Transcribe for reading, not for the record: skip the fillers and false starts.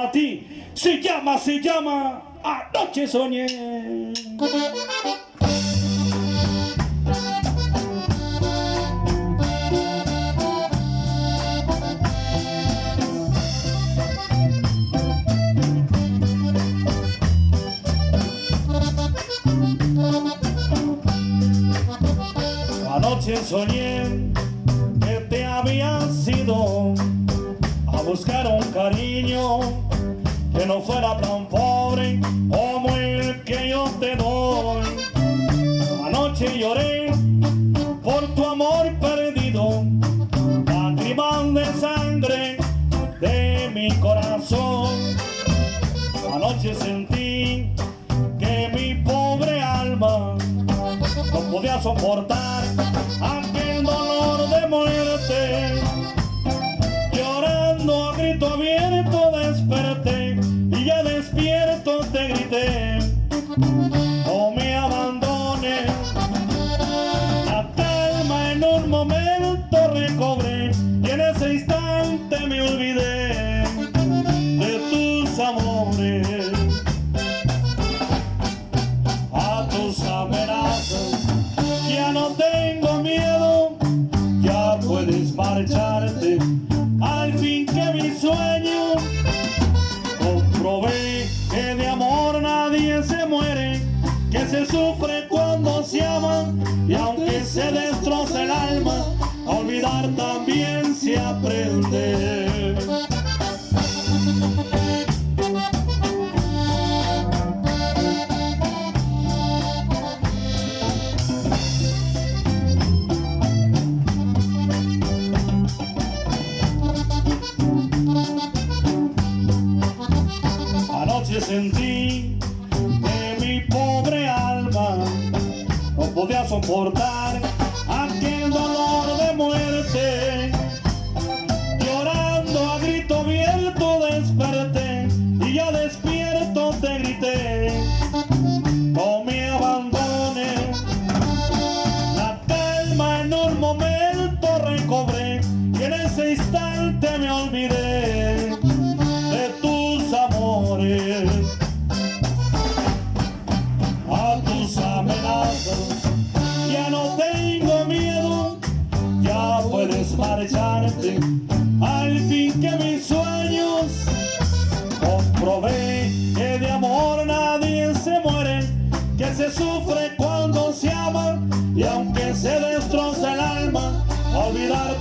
A ti se llama Anoche Soñé. Anoche soñé que te habías ido a buscar un cariño que no fuera tan pobre como el que yo te doy. Anoche lloré por tu amor perdido, lágrimas de sangre de mi corazón. Anoche sentí que mi pobre alma no podía soportar aquel dolor de muerte. Llorando a grito abierto desperté y ya despierto te grité: no me abandones. La calma en un momento recobré y en ese instante me olvidé de tus amores. A tus amenazas ya no tengo miedo, ya puedes marcharte. Al fin que mi sueño comprobé que de amor nadie se muere, que se sufre cuando se ama y aunque se destroce el alma, a olvidar también se aprende. Anoche sentí que mi pobre alma no podía soportar aquel dolor de muerte. Llorando a grito abierto desperté y ya despierto te grité: no me abandones. La calma en un momento recobré y en ese instante me olvidé de tus amores. A tus amenazas ya no tengo miedo, ya puedes marcharte. Al fin que mis sueños comprobé que de amor nadie se muere, que se sufre cuando se ama y aunque se destroza el alma, olvidar